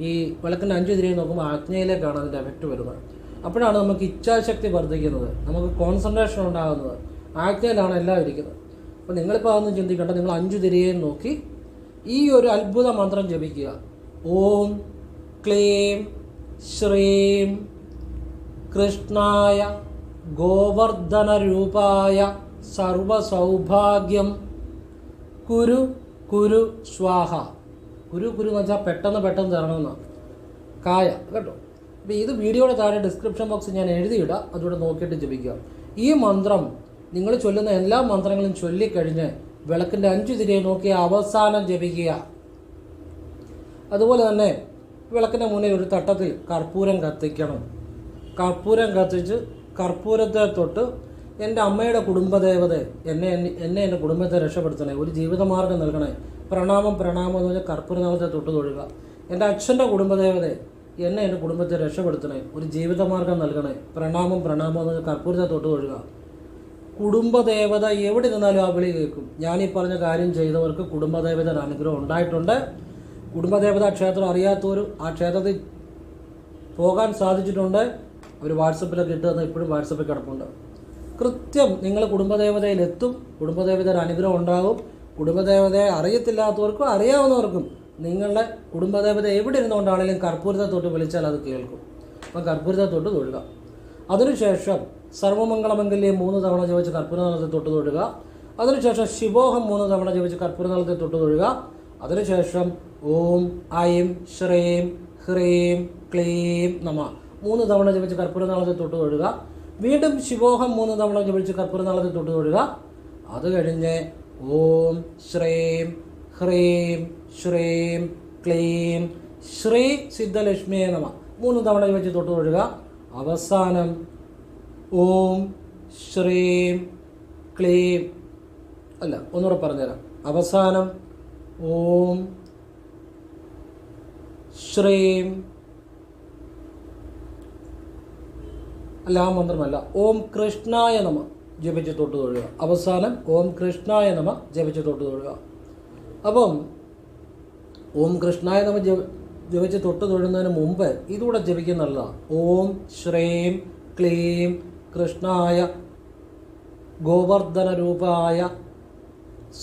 ഈ വിളക്കിൻ്റെ 5 തിരിയെ നോക്കുമ്പോൾ ആജ്ഞയിലേക്കാണ് അതിൻ്റെ എഫക്റ്റ് വരുന്നത്. അപ്പോഴാണ് നമുക്ക് ഇച്ഛാശക്തി വർദ്ധിക്കുന്നത്, നമുക്ക് കോൺസെൻട്രേഷൻ ഉണ്ടാകുന്നത്. ആജ്ഞയിലാണ് എല്ലാം ഇരിക്കുന്നത്. അപ്പോൾ നിങ്ങളിപ്പോൾ അതൊന്നും ചിന്തിക്കേണ്ട. നിങ്ങൾ 5 തിരിയെയും നോക്കി ഈ ഒരു അത്ഭുത മന്ത്രം ജപിക്കുക. ഓം ക്ലീം ശ്രീം കൃഷ്ണായ ഗോവർദ്ധന രൂപായ സർവസൗഭാഗ്യം കുരു കുരു സ്വാഹ. കുരു കുരു എന്ന് വെച്ചാൽ പെട്ടെന്ന് തരണമെന്നാണ്, കായ കേട്ടോ. അപ്പോൾ ഇത് വീഡിയോയുടെ താഴെ ഡിസ്ക്രിപ്ഷൻ ബോക്സിൽ ഞാൻ എഴുതിയിടാം, അതുകൂടെ നോക്കിയിട്ട് ജപിക്കുക. ഈ മന്ത്രം നിങ്ങൾ ചൊല്ലുന്ന എല്ലാ മന്ത്രങ്ങളും ചൊല്ലിക്കഴിഞ്ഞ് വിളക്കിൻ്റെ 5 തിരിയെ നോക്കി അവസാനം ജപിക്കുക. അതുപോലെ തന്നെ വിളക്കിൻ്റെ മുന്നിൽ ഒരു തട്ടത്തിൽ കർപ്പൂരം കത്തിക്കണം. കർപ്പൂരം കത്തിച്ച് കർപ്പൂരത്തെ തൊട്ട് എൻ്റെ അമ്മയുടെ കുടുംബദേവത എന്നെ എൻ്റെ കുടുംബത്തെ രക്ഷപ്പെടുത്തണേ, ഒരു ജീവിതമാർഗ്ഗം നൽകണേ, പ്രണാമം എന്ന് പറഞ്ഞാൽ കർപ്പൂരനാമത്തെ തൊട്ട് തൊഴുക. എൻ്റെ അച്ഛൻ്റെ കുടുംബദേവത എന്നെ എൻ്റെ കുടുംബത്തെ രക്ഷപ്പെടുത്തണേ, ഒരു ജീവിതമാർഗ്ഗം നൽകണേ, പ്രണാമം എന്ന് പറഞ്ഞാൽ കർപ്പൂരത്തെ തൊട്ട് തൊഴുക. കുടുംബദേവത എവിടെ നിന്നാലും ആ വിളി കേൾക്കും. ഞാനീ പറഞ്ഞ കാര്യം ചെയ്തവർക്ക് കുടുംബദേവതയുടെ അനുഗ്രഹം ഉണ്ടായിട്ടുണ്ട്. കുടുംബദേവതാ ക്ഷേത്രം അറിയാത്തവർ ആ ക്ഷേത്രത്തിൽ പോകാൻ സാധിച്ചിട്ടുണ്ട്. ഒരു വാട്സപ്പിലൊക്കെ ഇട്ടുതന്ന് ഇപ്പോഴും വാട്സപ്പിൽ കിടപ്പുണ്ട്. കൃത്യം നിങ്ങൾ കുടുംബദേവതയിലെത്തും, കുടുംബദേവതയുടെ അനുഗ്രഹം ഉണ്ടാകും. കുടുംബദേവതയെ അറിയത്തില്ലാത്തവർക്കും അറിയാവുന്നവർക്കും നിങ്ങളുടെ കുടുംബദേവത എവിടെ ഇരുന്നുകൊണ്ടാണെങ്കിലും കർപ്പൂരത്തെ തൊട്ട് വിളിച്ചാൽ അത് കേൾക്കും. അപ്പം കർപ്പൂരത്തെ തൊട്ട് തൊഴുക. അതിനുശേഷം സർവമംഗളമംഗല്യം 3 തവണ ജപിച്ച് കർപ്പൂരനാളത്തെ തൊട്ട് തൊഴുക. അതിനുശേഷം ശിവോഹം 3 തവണ ജപിച്ച് കർപ്പൂരനാളത്തെ തൊട്ട് തൊഴുക. അതിനുശേഷം ഓം ഐം ശ്രീം ഹ്രീം ക്ലീം നമ 3 തവണ ജപിച്ച് കർപ്പൂരനാളത്തിൽ തൊട്ട് തൊഴുക. വീണ്ടും ശിവോഹം 3 തവണ ജപിച്ച് കർപ്പൂരനാളത്തിൽ തൊട്ട് തൊഴുക. അത് കഴിഞ്ഞ് ഓം ശ്രീം ഹ്രീം ശ്രീം ക്ലീം ശ്രീ സിദ്ധലക്ഷ്മിയെ നമ 3 തവണ ജപിച്ച് തൊട്ട് തൊഴുക. അവസാനം ഓം ശ്രീം ക്ലീം അല്ല ഒന്നുകൂടെ പറഞ്ഞുതരാം. അവസാനം ഓം ശ്രീം അല്ല ആ മന്ത്രമല്ല, ഓം കൃഷ്ണായ നമ ജപിച്ച് തൊട്ട് തൊഴുക. അവസാനം ഓം കൃഷ്ണായ നമ ജപിച്ച് തൊട്ട് തൊഴുക. അപ്പം ഓം കൃഷ്ണായ നമ ജപിച്ച് തൊട്ട് തൊഴുന്നതിന് മുമ്പ് ഇതുകൂടെ ജപിക്കുന്നതല്ല. ഓം ശ്രീം ക്ലീം കൃഷ്ണായ ഗോവർദ്ധന രൂപായ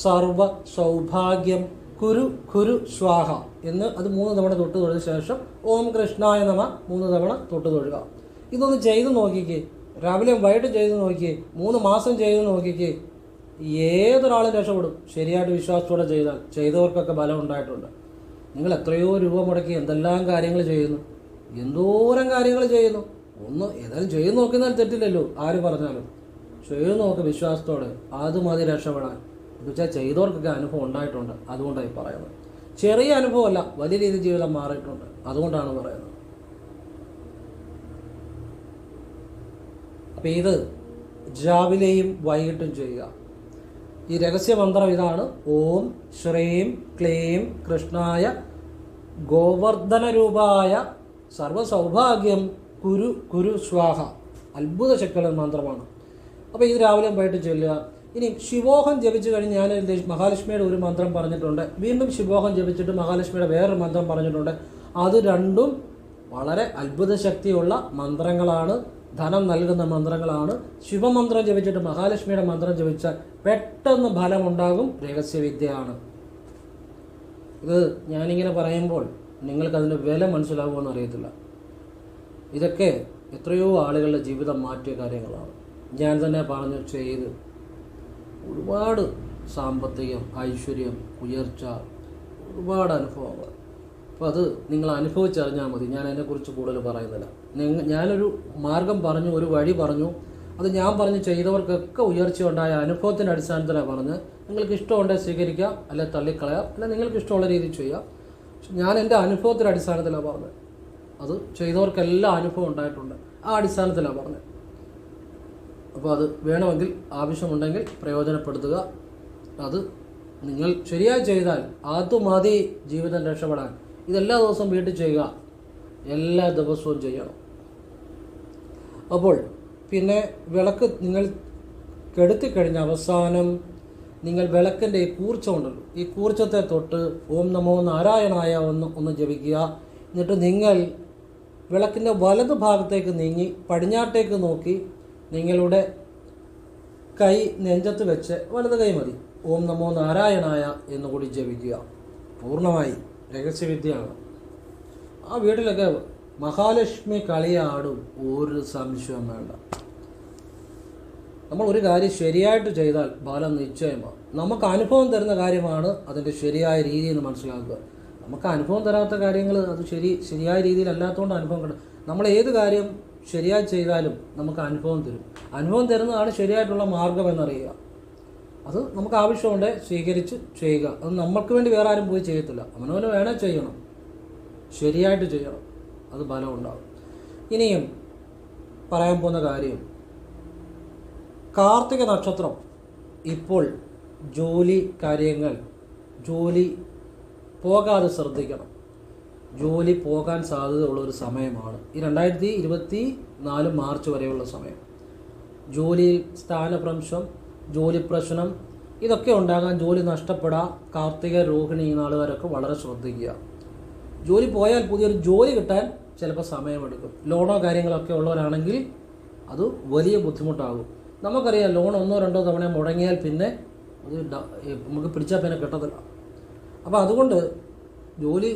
സർവ സൗഭാഗ്യം കുരു കുരു സ്വാഹ എന്ന് അത് 3 തവണ തൊട്ട് തൊഴുന്ന ശേഷം ഓം കൃഷ്ണായ നമ 3 തവണ തൊട്ട് തൊഴുക. ഇതൊന്ന് ചെയ്ത് നോക്കിക്കേ. രാവിലെയും വൈകിട്ട് ചെയ്ത് നോക്കിക്കേ. 3 മാസം ചെയ്ത് നോക്കിക്കേ. ഏതൊരാളും രക്ഷപ്പെടും. ശരിയായിട്ട് വിശ്വാസത്തോടെ ചെയ്താൽ. ചെയ്തവർക്കൊക്കെ ബലം ഉണ്ടായിട്ടുണ്ട്. നിങ്ങൾ എത്രയോ രൂപ മുടക്കി എന്തെല്ലാം കാര്യങ്ങൾ ചെയ്യുന്നു, എന്തോരം കാര്യങ്ങൾ ചെയ്യുന്നു. ഒന്ന് ഏതായാലും ചെയ്ത് നോക്കുന്നതിൽ തെറ്റില്ലല്ലോ, ആര് പറഞ്ഞാലും. ചെയ്ത് നോക്ക് വിശ്വാസത്തോടെ. അത് മതി രക്ഷപ്പെടാൻ. എന്ന് വെച്ചാൽ ചെയ്തവർക്കൊക്കെ അനുഭവം ഉണ്ടായിട്ടുണ്ട്. അതുകൊണ്ടാണ് പറയുന്നത്. ചെറിയ അനുഭവമല്ല, വലിയ രീതിയിൽ ജീവിതം മാറിയിട്ടുണ്ട്. അതുകൊണ്ടാണ് പറയുന്നത്. അപ്പം ഇത് രാവിലെയും വൈകിട്ടും ചെയ്യുക. ഈ രഹസ്യമന്ത്രം ഇതാണ്. ഓം ശ്രീം ക്ലീം കൃഷ്ണായ ഗോവർദ്ധന രൂപായ സർവസൗഭാഗ്യം കുരു കുരു സ്വാഹ. അത്ഭുത ശക്തിയുള്ള മന്ത്രമാണ്. അപ്പോൾ ഇത് രാവിലെയും വൈകിട്ട് ചൊല്ലുക. ഇനി ശിവോഹം ജപിച്ചു കഴിഞ്ഞ് ഞാൻ മഹാലക്ഷ്മിയുടെ ഒരു മന്ത്രം പറഞ്ഞിട്ടുണ്ട്. വീണ്ടും ശിവോഹം ജപിച്ചിട്ട് മഹാലക്ഷ്മിയുടെ വേറൊരു മന്ത്രം പറഞ്ഞിട്ടുണ്ട്. അത് രണ്ടും വളരെ അത്ഭുത ശക്തിയുള്ള മന്ത്രങ്ങളാണ്. ധനം നൽകുന്ന മന്ത്രങ്ങളാണ്. ശിവമന്ത്രം ജപിച്ചിട്ട് മഹാലക്ഷ്മിയുടെ മന്ത്രം ജപിച്ചാൽ പെട്ടെന്ന് ഫലമുണ്ടാകും. രഹസ്യവിദ്യയാണ് ഇത്. ഞാനിങ്ങനെ പറയുമ്പോൾ നിങ്ങൾക്കതിൻ്റെ വില മനസ്സിലാകുമെന്ന് അറിയത്തില്ല. ഇതൊക്കെ എത്രയോ ആളുകളുടെ ജീവിതം മാറ്റിയ കാര്യങ്ങളാണ്. ഞാൻ തന്നെ പറഞ്ഞു ചെയ്ത് ഒരുപാട് സാമ്പത്തികം, ഐശ്വര്യം, ഉയർച്ച, ഒരുപാട് അനുഭവങ്ങൾ. അപ്പോൾ അത് നിങ്ങൾ അനുഭവിച്ചറിഞ്ഞാൽ മതി. ഞാൻ അതിനെക്കുറിച്ച് കൂടുതൽ പറയുന്നില്ല. ഞാനൊരു മാർഗം പറഞ്ഞു, ഒരു വഴി പറഞ്ഞു. അത് ഞാൻ പറഞ്ഞ് ചെയ്തവർക്കൊക്കെ ഉയർച്ച ഉണ്ടായ അനുഭവത്തിൻ്റെ അടിസ്ഥാനത്തിലാണ് പറഞ്ഞ്. നിങ്ങൾക്ക് ഇഷ്ടമുണ്ടെങ്കിൽ സ്വീകരിക്കാം, അല്ലെ തള്ളിക്കളയാം, അല്ലെ നിങ്ങൾക്ക് ഇഷ്ടമുള്ള രീതിയിൽ ചെയ്യാം. പക്ഷെ ഞാൻ എൻ്റെ അനുഭവത്തിൻ്റെ അടിസ്ഥാനത്തിലാണ് പറഞ്ഞത്. അത് ചെയ്തവർക്കെല്ലാം അനുഭവം ഉണ്ടായിട്ടുണ്ട്. ആ അടിസ്ഥാനത്തിലാണ് പറഞ്ഞത്. അപ്പോൾ അത് വേണമെങ്കിൽ ആവശ്യമുണ്ടെങ്കിൽ പ്രയോജനപ്പെടുത്തുക. അത് നിങ്ങൾ ശരിയായി ചെയ്താൽ അത് മതി ജീവിതം രക്ഷപ്പെടാൻ. ഇതെല്ലാ ദിവസവും വീട്ടിൽ ചെയ്യുക. എല്ലാ ദിവസവും ചെയ്യണം. അപ്പോൾ പിന്നെ വിളക്ക് നിങ്ങൾ കെടുത്തിക്കഴിഞ്ഞ അവസാനം നിങ്ങൾ വിളക്കിൻ്റെ ഈ കൂർച്ച ഉണ്ടല്ലോ, ഈ കൂർച്ചത്തെ തൊട്ട് ഓം നമോ നാരായണായ ഒന്ന് ജപിക്കുക. എന്നിട്ട് നിങ്ങൾ വിളക്കിൻ്റെ വലത് ഭാഗത്തേക്ക് നീങ്ങി പടിഞ്ഞാട്ടേക്ക് നോക്കി നിങ്ങളുടെ കൈ നെഞ്ചത്ത് വെച്ച്, വലത് കൈ മതി, ഓം നമോ നാരായണായ എന്നുകൂടി ജപിക്കുക. പൂർണ്ണമായി രഹസ്യവിദ്യയാണ്. ആ വീട്ടിലൊക്കെ മഹാലക്ഷ്മി കളിയാടും, ഒരു സംശയവും വേണ്ട. നമ്മൾ ഒരു കാര്യം ശരിയായിട്ട് ചെയ്താൽ ഫലം നിശ്ചയമാണ്. നമുക്ക് അനുഭവം തരുന്ന കാര്യമാണ് അതിൻ്റെ ശരിയായ രീതി എന്ന് മനസ്സിലാക്കുക. നമുക്ക് അനുഭവം തരാത്ത കാര്യങ്ങൾ അത് ശരിയായ രീതിയിലല്ലാത്തതുകൊണ്ട് അനുഭവം കിട്ടും. നമ്മൾ ഏത് കാര്യം ശരിയായി ചെയ്താലും നമുക്ക് അനുഭവം തരും. അനുഭവം തരുന്നതാണ് ശരിയായിട്ടുള്ള മാർഗം എന്നറിയുക. അത് നമുക്ക് ആവശ്യമുണ്ട് സ്വീകരിച്ച് ചെയ്യുക. അത് നമ്മൾക്ക് വേണ്ടി വേറെ ആരും പോയി ചെയ്യത്തില്ല. അവനവന് വേണേൽ ചെയ്യണം, ശരിയായിട്ട് ചെയ്യണം. അത് ഫലം ഉണ്ടാകും. ഇനിയും പറയാൻ പോകുന്ന കാര്യം, കാർത്തിക നക്ഷത്രം ഇപ്പോൾ ജോലി പോകാതെ ശ്രദ്ധിക്കണം. ജോലി പോകാൻ സാധ്യതയുള്ളൊരു സമയമാണ് ഈ 2024 മാർച്ച് വരെയുള്ള സമയം. ജോലിയിൽ സ്ഥാനഭ്രംശം, ജോലി പ്രശ്നം ഇതൊക്കെ ഉണ്ടാകാൻ, ജോലി നഷ്ടപ്പെടാം. കാർത്തിക, രോഹിണി ഈ നാളുകാരൊക്കെ വളരെ ശ്രദ്ധിക്കുക. ജോലി പോയാൽ പുതിയൊരു ജോലി കിട്ടാൻ ചിലപ്പോൾ സമയമെടുക്കും. ലോണോ കാര്യങ്ങളൊക്കെ ഉള്ളവരാണെങ്കിൽ അത് വലിയ ബുദ്ധിമുട്ടാകും. നമുക്കറിയാം, ലോൺ 1-2 തവണ മുടങ്ങിയാൽ പിന്നെ അത് നമുക്ക് പിടിച്ചാൽ പിന്നെ കിട്ടത്തില്ല. അപ്പോൾ അതുകൊണ്ട് ജോലി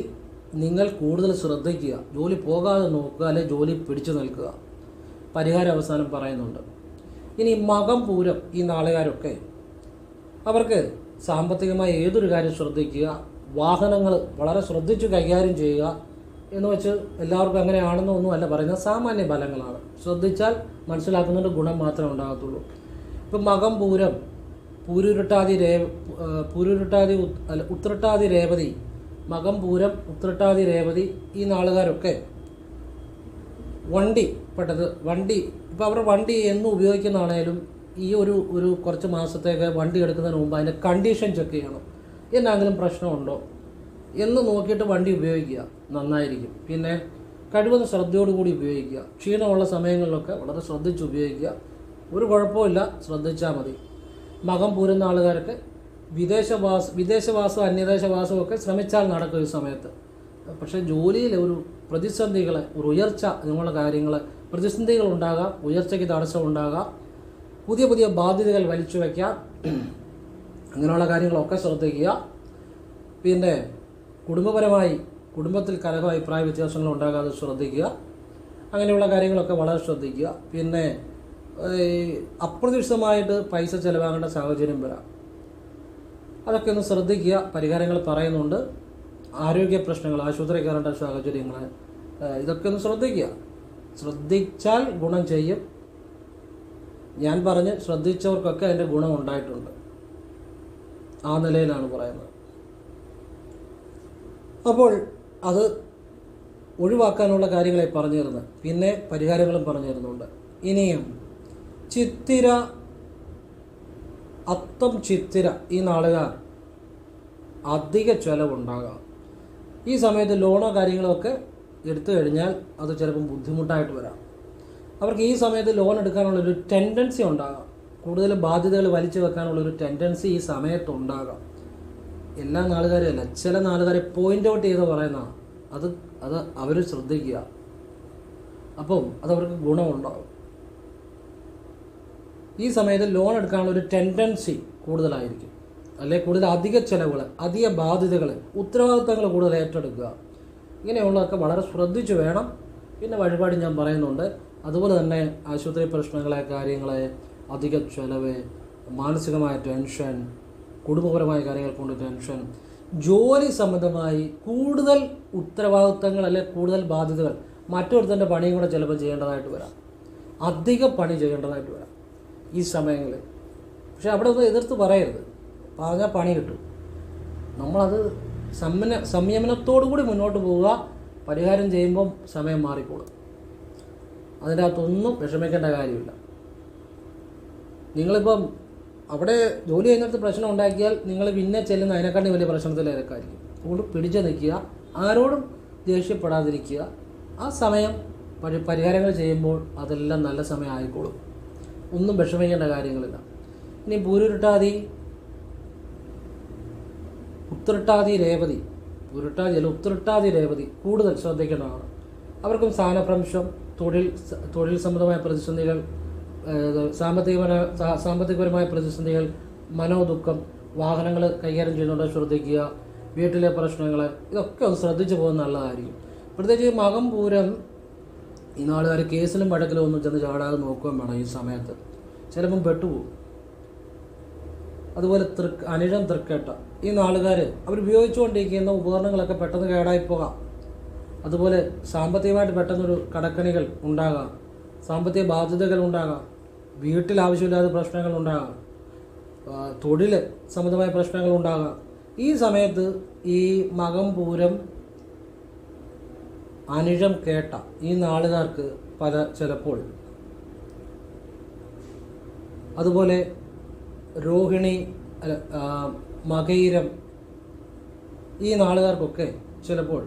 നിങ്ങൾ കൂടുതൽ ശ്രദ്ധിക്കുക. ജോലി പോകാതെ നോക്കുക, അല്ലെങ്കിൽ ജോലി പിടിച്ചു നിൽക്കുക. പരിഹാരം അവസാനം പറയുന്നുണ്ട്. ഇനി മകം, പൂരം ഈ നാളുകാരൊക്കെ അവർക്ക് സാമ്പത്തികമായി ഏതൊരു കാര്യം ശ്രദ്ധിക്കുക. വാഹനങ്ങൾ വളരെ ശ്രദ്ധിച്ച് കൈകാര്യം ചെയ്യുക. എന്ന് വെച്ച് എല്ലാവർക്കും അങ്ങനെയാണെന്നൊന്നുമല്ല പറയുന്നത്, സാമാന്യ ഫലങ്ങളാണ്. ശ്രദ്ധിച്ചാൽ മനസ്സിലാക്കുന്നതിൻ്റെ ഗുണം മാത്രമേ ഉണ്ടാകത്തുള്ളൂ. ഇപ്പം മകം പൂരം, ഉത്രട്ടാതി രേവതി, മകം പൂരം, ഉത്രട്ടാതി രേവതി ഈ നാളുകാരൊക്കെ വണ്ടി ഇപ്പോൾ അവരുടെ വണ്ടി എന്നും ഉപയോഗിക്കുന്നതാണേലും ഈ ഒരു കുറച്ച് മാസത്തേക്ക് വണ്ടി എടുക്കുന്നതിന് മുമ്പ് അതിൻ്റെ കണ്ടീഷൻ ചെക്ക് ചെയ്യണം. എന്നാണെങ്കിലും പ്രശ്നമുണ്ടോ എന്ന് നോക്കിയിട്ട് വണ്ടി ഉപയോഗിക്കുക, നന്നായിരിക്കും. പിന്നെ കഴിവതും ശ്രദ്ധയോടുകൂടി ഉപയോഗിക്കുക. ക്ഷീണമുള്ള സമയങ്ങളിലൊക്കെ വളരെ ശ്രദ്ധിച്ച് ഉപയോഗിക്കുക. ഒരു കുഴപ്പമില്ല, ശ്രദ്ധിച്ചാൽ മതി. മകം പൂരുന്ന ആളുകാർക്ക് വിദേശവാസം അന്യദേശവാസവും ഒക്കെ ശ്രമിച്ചാൽ നടക്കും ഈ സമയത്ത്. പക്ഷേ ജോലിയിൽ ഒരു പ്രതിസന്ധികൾ, ഒരു ഉയർച്ച, അങ്ങനെയുള്ള കാര്യങ്ങൾ, പ്രതിസന്ധികൾ ഉണ്ടാകാം, ഉയർച്ചയ്ക്ക് തടസ്സം ഉണ്ടാകാം, പുതിയ പുതിയ ബാധ്യതകൾ വലിച്ചു വയ്ക്കാം, അങ്ങനെയുള്ള കാര്യങ്ങളൊക്കെ ശ്രദ്ധിക്കുക. പിന്നെ കുടുംബത്തിൽ കലഹ അഭിപ്രായ വ്യത്യാസങ്ങൾ ഉണ്ടാകാതെ ശ്രദ്ധിക്കുക. അങ്ങനെയുള്ള കാര്യങ്ങളൊക്കെ വളരെ ശ്രദ്ധിക്കുക. പിന്നെ അപ്രതീക്ഷിതമായിട്ട് പൈസ ചിലവാകേണ്ട സാഹചര്യം വരാം, അതൊക്കെ ഒന്ന് ശ്രദ്ധിക്കുക. പരിഹാരങ്ങൾ പറയുന്നുണ്ട്. ആരോഗ്യ പ്രശ്നങ്ങൾ, ആശുപത്രി കയറേണ്ട സാഹചര്യങ്ങൾ, ഇതൊക്കെ ഒന്ന് ശ്രദ്ധിക്കുക. ശ്രദ്ധിച്ചാൽ ഗുണം ചെയ്യും. ഞാൻ പറഞ്ഞ് ശ്രദ്ധിച്ചവർക്കൊക്കെ അതിൻ്റെ ഗുണം ഉണ്ടായിട്ടുണ്ട്. ആ നിലയിലാണ് പറയുന്നത്. അപ്പോൾ അത് ഒഴിവാക്കാനുള്ള കാര്യങ്ങളെ പറഞ്ഞു തരുന്നത്. പിന്നെ പരിഹാരങ്ങളും പറഞ്ഞു തരുന്നുണ്ട്. ഇനിയും ചിത്തിര, അത്തം ചിത്തിര ഈ നാളുകാർ അധിക ചിലവുണ്ടാകാം. ഈ സമയത്ത് ലോണോ കാര്യങ്ങളൊക്കെ എടുത്തു കഴിഞ്ഞാൽ അത് ചിലപ്പം ബുദ്ധിമുട്ടായിട്ട് വരാം. അവർക്ക് ഈ സമയത്ത് ലോൺ എടുക്കാനുള്ളൊരു ടെൻഡൻസി ഉണ്ടാകാം. കൂടുതൽ ബാധ്യതകൾ വലിച്ചു വെക്കാനുള്ളൊരു ടെൻഡൻസി ഈ സമയത്തുണ്ടാകാം. എല്ലാ നാളുകാരും അല്ല, ചില നാളുകാരെ പോയിൻ്റ് ഔട്ട് ചെയ്ത് പറയുന്നതാണ്. അത് അവർ ശ്രദ്ധിക്കുക. അപ്പം അതവർക്ക് ഗുണമുണ്ടാകും. ഈ സമയത്ത് ലോൺ എടുക്കാനുള്ളൊരു ടെൻഡൻസി കൂടുതലായിരിക്കും. അല്ലെങ്കിൽ കൂടുതൽ അധിക ചിലവുകൾ, അധിക ബാധ്യതകൾ, ഉത്തരവാദിത്തങ്ങൾ കൂടുതൽ ഏറ്റെടുക്കുക. ഇങ്ങനെയുള്ളതൊക്കെ വളരെ ശ്രദ്ധിച്ച് വേണം. പിന്നെ വഴിപാട് ഞാൻ പറയുന്നുണ്ട്. അതുപോലെ തന്നെ ആശുപത്രി പ്രശ്നങ്ങളെ, കാര്യങ്ങളെ, അധിക ചിലവ്, മാനസികമായ ടെൻഷൻ, കുടുംബപരമായ കാര്യങ്ങൾ കൊണ്ട് ടെൻഷൻ, ജോലി സംബന്ധമായി കൂടുതൽ ഉത്തരവാദിത്തങ്ങൾ അല്ലെങ്കിൽ കൂടുതൽ ബാധ്യതകൾ, മറ്റൊരുത്തൻ്റെ പണിയും കൂടെ ചിലപ്പോൾ ചെയ്യേണ്ടതായിട്ട് വരാം. അധിക പണി ചെയ്യേണ്ടതായിട്ട് വരാം ഈ സമയങ്ങളിൽ. പക്ഷെ അവിടെ ഒന്ന് എതിർത്ത് പറയരുത്, പറഞ്ഞാൽ പണി കിട്ടും. നമ്മളത് സംയമനത്തോടു കൂടി മുന്നോട്ട് പോവുക. പരിഹാരം ചെയ്യുമ്പം സമയം മാറിക്കോളും. അതിൻ്റെ അകത്തൊന്നും വിഷമിക്കേണ്ട കാര്യമില്ല. നിങ്ങളിപ്പം അവിടെ ജോലി ചെയ്യുന്നിടത്ത് പ്രശ്നം ഉണ്ടാക്കിയാൽ നിങ്ങൾ പിന്നെ ചെല്ലുന്ന അതിനെക്കാട്ടി വലിയ പ്രശ്നത്തിലേക്കായിരിക്കും. അതുകൊണ്ട് പിടിച്ചു നിൽക്കുക, ആരോടും ദേഷ്യപ്പെടാതിരിക്കുക. ആ സമയം പരിഹാരങ്ങൾ ചെയ്യുമ്പോൾ അതെല്ലാം നല്ല സമയം ആയിക്കോളും. ഒന്നും വിഷമിക്കേണ്ട കാര്യങ്ങളില്ല. ഇനി പൂരുരുട്ടാതി, ഉത്രട്ടാതി രേവതി, ഉത്രട്ടാതി രേവതി കൂടുതൽ ശ്രദ്ധിക്കേണ്ടതാണ്. അവർക്കും സ്ഥാനഭ്രംശം, തൊഴിൽ സംബന്ധമായ പ്രതിസന്ധികൾ, സാമ്പത്തികപരമായ പ്രതിസന്ധികൾ, മനോദുഃഖം, വാഹനങ്ങൾ കൈകാര്യം ചെയ്യുന്നുണ്ട് ശ്രദ്ധിക്കുക. വീട്ടിലെ പ്രശ്നങ്ങൾ, ഇതൊക്കെ ഒന്ന് ശ്രദ്ധിച്ചു പോകുന്നത് നല്ലതായിരിക്കും. പ്രത്യേകിച്ച് മകം പൂരം ഈ നാളുകാർ കേസിലും വഴക്കിലും ഒന്നും ചെന്ന് ചാടാതെ നോക്കുകയും വേണം. ഈ സമയത്ത് ചിലപ്പം പെട്ടുപോകും. അതുപോലെ അനിഴം തൃക്കേട്ട ഈ നാളുകാർ അവർ ഉപയോഗിച്ചുകൊണ്ടിരിക്കുന്ന ഉപകരണങ്ങളൊക്കെ പെട്ടെന്ന് കേടായിപ്പോകാം. അതുപോലെ സാമ്പത്തികമായിട്ട് പെട്ടെന്നൊരു കടക്കണികൾ ഉണ്ടാകാം, സാമ്പത്തിക ബാധ്യതകൾ ഉണ്ടാകാം, വീട്ടിൽ ആവശ്യമില്ലാത്ത പ്രശ്നങ്ങൾ ഉണ്ടാകാം, തൊഴിൽ സംബന്ധമായ പ്രശ്നങ്ങൾ ഉണ്ടാകാം. ഈ സമയത്ത് ഈ മകം പൂരം അനിഴം കേട്ട ഈ നാളുകാർക്ക് ചിലപ്പോൾ, അതുപോലെ രോഹിണി, മകയിരം ഈ നാളുകാർക്കൊക്കെ ചിലപ്പോൾ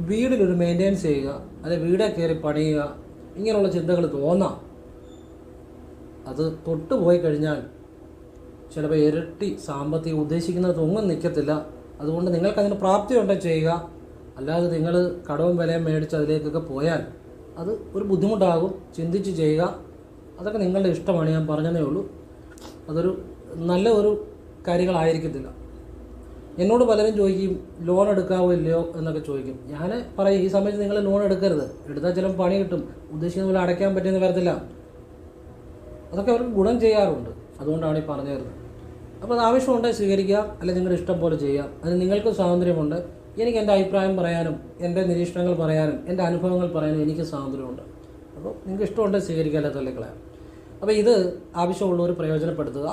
വീടിലൊരു മെയിൻ്റെനൻസ് ചെയ്യുക, അല്ലെങ്കിൽ വീടെ കയറി പണിയുക, ഇങ്ങനെയുള്ള ചിന്തകൾ തോന്നാം. അത് തൊട്ടുപോയി കഴിഞ്ഞാൽ ചിലപ്പോൾ ഇരട്ടി സാമ്പത്തികം ഉദ്ദേശിക്കുന്നത് ഒന്നും നിൽക്കത്തില്ല. അതുകൊണ്ട് നിങ്ങൾക്കതിന് പ്രാപ്തിയുണ്ടെങ്കിൽ ചെയ്യുക. അല്ലാതെ നിങ്ങൾ കടവും വിലയും മേടിച്ച് അതിലേക്കൊക്കെ പോയാൽ അത് ഒരു ബുദ്ധിമുട്ടാകും. ചിന്തിച്ച് ചെയ്യുക. അതൊക്കെ നിങ്ങളുടെ ഇഷ്ടമാണ്, ഞാൻ പറഞ്ഞതേ ഉള്ളൂ. അതൊരു നല്ല ഒരു കാര്യങ്ങളായിരിക്കത്തില്ല. എന്നോട് പലരും ചോദിക്കും ലോൺ എടുക്കാവോ ഇല്ലയോ എന്നൊക്കെ ചോദിക്കും. ഞാൻ പറയും ഈ സമയത്ത് നിങ്ങൾ ലോൺ എടുക്കരുത്. എടുത്താൽ ചിലപ്പോൾ പണി കിട്ടും, ഉദ്ദേശിക്കുന്ന പോലെ അടയ്ക്കാൻ പറ്റിയെന്ന് വരത്തില്ല. അതൊക്കെ അവർക്ക് ഗുണം ചെയ്യാറുണ്ട്. അതുകൊണ്ടാണ് ഈ പറഞ്ഞു തരുന്നത്. അപ്പോൾ അത് ആവശ്യമുണ്ടെങ്കിൽ സ്വീകരിക്കുക, അല്ലെങ്കിൽ നിങ്ങളുടെ ഇഷ്ടം പോലെ ചെയ്യാം. അതിന് നിങ്ങൾക്ക് സ്വാതന്ത്ര്യമുണ്ട്. എനിക്ക് എൻ്റെ അഭിപ്രായം പറയാനും എൻ്റെ നിരീക്ഷണങ്ങൾ പറയാനും എൻ്റെ അനുഭവങ്ങൾ പറയാനും എനിക്ക് സ്വാതന്ത്ര്യമുണ്ട്. അപ്പോൾ നിങ്ങൾക്ക് ഇഷ്ടമുണ്ടെങ്കിൽ സ്വീകരിക്കുക, അല്ലെ തള്ളിക്കളയാം. അപ്പോൾ ഇത് ആവശ്യമുള്ളവർ പ്രയോജനപ്പെടുത്തുക.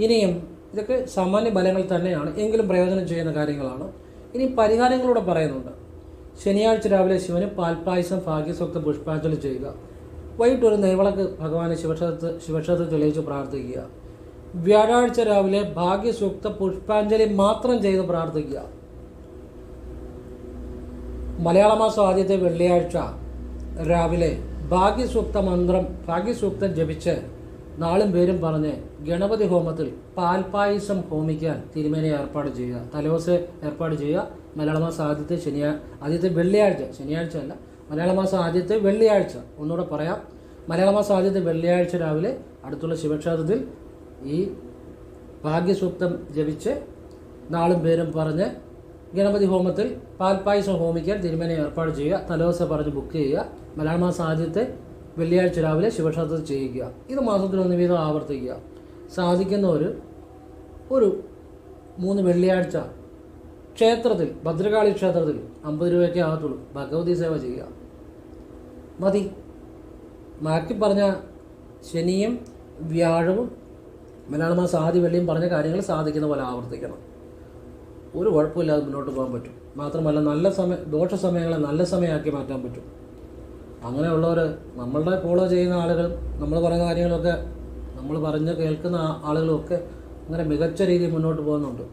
ഇനിയും ഇതൊക്കെ സാമാന്യ ഫലങ്ങൾ തന്നെയാണ്, എങ്കിലും പ്രയോജനം ചെയ്യുന്ന കാര്യങ്ങളാണ്. ഇനി പരിഹാരങ്ങളൂടെ പറയുന്നുണ്ട്. ശനിയാഴ്ച രാവിലെ ശിവന് പാൽപ്പായസം ഭാഗ്യസൂക്ത പുഷ്പാഞ്ജലി ചെയ്യുക. വൈകിട്ട് ഒരു നെയ്വിളക്ക് ഭഗവാനെ ശിവക്ഷേത്രത്തിൽ തെളിയിച്ച് പ്രാർത്ഥിക്കുക. വ്യാഴാഴ്ച രാവിലെ ഭാഗ്യസൂക്ത പുഷ്പാഞ്ജലി മാത്രം ചെയ്ത് പ്രാർത്ഥിക്കുക. മലയാള മാസം ആദ്യത്തെ വെള്ളിയാഴ്ച രാവിലെ ഭാഗ്യസൂക്തം ജപിച്ച് നാളും പേരും പറഞ്ഞ് ഗണപതി ഹോമത്തിൽ പാൽപ്പായസം ഹോമിക്കാൻ തിരുമേനി ഏർപ്പാട് ചെയ്യുക. തലേദിവസം ഏർപ്പാട് ചെയ്യുക. മലയാള മാസം ആദ്യത്തെ വെള്ളിയാഴ്ച, ശനിയാഴ്ച അല്ല, മലയാള മാസം ആദ്യത്തെ വെള്ളിയാഴ്ച, ഒന്നുകൂടെ പറയാം, മലയാള മാസം ആദ്യത്തെ വെള്ളിയാഴ്ച രാവിലെ അടുത്തുള്ള ശിവക്ഷേത്രത്തിൽ ഈ ഭാഗ്യസൂക്തം ജപിച്ച് നാളും പേരും പറഞ്ഞ് ഗണപതി ഹോമത്തിൽ പാൽപ്പായസം ഹോമിക്കാൻ തിരുമേനി ഏർപ്പാട് ചെയ്യുക. തലേദിവസം പറഞ്ഞ് ബുക്ക് ചെയ്യുക. മലയാള മാസം ആദ്യത്തെ വെള്ളിയാഴ്ച രാവിലെ ശിവക്ഷേത്രത്തിൽ ചെയ്യുക. ഇത് മാസത്തിലൊന്ന് വീതം ആവർത്തിക്കുക. സാധിക്കുന്നവർ ഒരു 3 വെള്ളിയാഴ്ച ക്ഷേത്രത്തിൽ, ഭദ്രകാളി ക്ഷേത്രത്തിൽ 50 രൂപയൊക്കെ ആകത്തുള്ളൂ, ഭഗവതി സേവ ചെയ്യുക. മതി. മാറ്റി പറഞ്ഞ ശനിയും വ്യാഴവും മലയാള മാസം ആദ്യ വെള്ളിയും പറഞ്ഞ കാര്യങ്ങൾ സാധിക്കുന്ന പോലെ ആവർത്തിക്കണം. ഒരു കുഴപ്പമില്ലാതെ മുന്നോട്ട് പോകാൻ പറ്റും. മാത്രമല്ല ദോഷ സമയങ്ങളെ നല്ല സമയമാക്കി മാറ്റാൻ പറ്റും. അങ്ങനെയുള്ളവർ, നമ്മളുടെ ഫോളോ ചെയ്യുന്ന ആളുകൾ, നമ്മൾ പറയുന്ന കാര്യങ്ങളൊക്കെ നമ്മൾ പറഞ്ഞ് കേൾക്കുന്ന ആളുകളൊക്കെ അങ്ങനെ മികച്ച രീതിയിൽ മുന്നോട്ട് പോകുന്നുണ്ട്.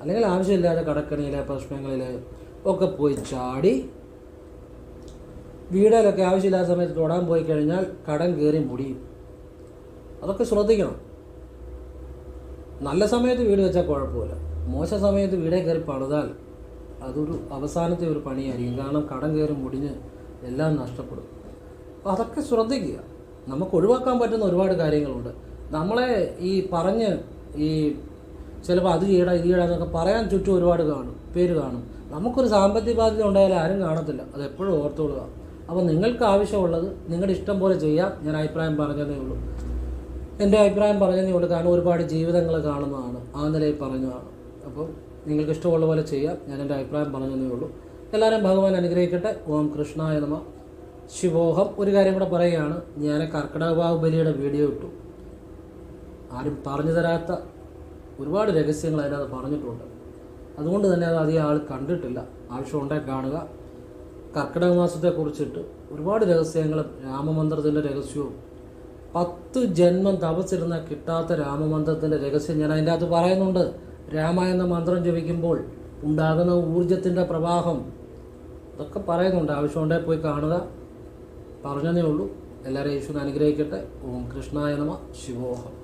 അല്ലെങ്കിൽ ആവശ്യമില്ലാതെ കടക്കണിയിലെ പ്രശ്നങ്ങളിൽ ഒക്കെ പോയി ചാടി വീടിലൊക്കെ ആവശ്യമില്ലാത്ത സമയത്ത് തൊടാൻ പോയി കഴിഞ്ഞാൽ കടം കയറി മുടിയും. അതൊക്കെ ശ്രദ്ധിക്കണം. നല്ല സമയത്ത് വീട് വെച്ചാൽ കുഴപ്പമില്ല, മോശ സമയത്ത് വീടേ കയറി പണിതാൽ അതൊരു അവസാനത്തെ ഒരു പണിയായിരിക്കും. കാരണം കടം കയറി മുടിഞ്ഞ് എല്ലാം നഷ്ടപ്പെടും. അപ്പോൾ അതൊക്കെ ശ്രദ്ധിക്കുക. നമുക്ക് ഒഴിവാക്കാൻ പറ്റുന്ന ഒരുപാട് കാര്യങ്ങളുണ്ട്. നമ്മളെ ഈ പറഞ്ഞ് ചിലപ്പോൾ അത് ചെയ്യടാ ഇത് ചെയ്യടാന്നൊക്കെ പറയാൻ ചുറ്റും ഒരുപാട് പേര് കാണും. നമുക്കൊരു സാമ്പത്തിക ബാധ്യത ഉണ്ടായാലും ആരും കാണത്തില്ല. അത് എപ്പോഴും ഓർത്തുകൊള്ളുക. അപ്പോൾ നിങ്ങൾക്ക് ആവശ്യമുള്ളത് നിങ്ങളുടെ ഇഷ്ടം പോലെ ചെയ്യാം. ഞാൻ അഭിപ്രായം പറഞ്ഞതേ ഉള്ളൂ, എൻ്റെ അഭിപ്രായം പറഞ്ഞതേ ഉള്ളൂ. കാരണം ഒരുപാട് ജീവിതങ്ങൾ കാണുന്നതാണ്, ആ നിലയിൽ പറഞ്ഞതാണ്. അപ്പോൾ നിങ്ങൾക്ക് ഇഷ്ടമുള്ള പോലെ ചെയ്യാം. ഞാൻ എൻ്റെ അഭിപ്രായം പറഞ്ഞതേ ഉള്ളൂ. എല്ലാവരും ഭഗവാൻ അനുഗ്രഹിക്കട്ടെ. ഓം കൃഷ്ണായ നമഃ. ശിവോഹം. ഒരു കാര്യം കൂടെ പറയുകയാണ്, ഞാൻ കർക്കിടക ബാഹുബലിയുടെ വീഡിയോ ഇട്ടു. ആരും പറഞ്ഞു തരാത്ത ഒരുപാട് രഹസ്യങ്ങൾ അതിനകത്ത് പറഞ്ഞിട്ടുണ്ട്. അതുകൊണ്ട് തന്നെ അത് അധികം ആൾ കണ്ടിട്ടില്ല. ആവശ്യമുണ്ടെങ്കിൽ കാണുക. കർക്കിടക മാസത്തെക്കുറിച്ചിട്ട് ഒരുപാട് രഹസ്യങ്ങളും രാമമന്ത്രത്തിൻ്റെ രഹസ്യവും 10 ജന്മം തപസ്സിരുന്ന കിട്ടാത്ത രാമമന്ത്രത്തിൻ്റെ രഹസ്യം ഞാൻ അതിൻ്റെ അകത്ത് പറയുന്നുണ്ട്. രാമ എന്ന മന്ത്രം ജപിക്കുമ്പോൾ ഉണ്ടാകുന്ന ഊർജത്തിൻ്റെ പ്രവാഹം, ഇതൊക്കെ പറയുന്നുണ്ട്. ആവശ്യമുണ്ടെങ്കിൽ പോയി കാണുക. പറഞ്ഞതേ ഉള്ളൂ. എല്ലാവരെയും ഈശ്വരൻ അനുഗ്രഹിക്കട്ടെ. ഓം കൃഷ്ണായ നമഃ. ശിവോഹം.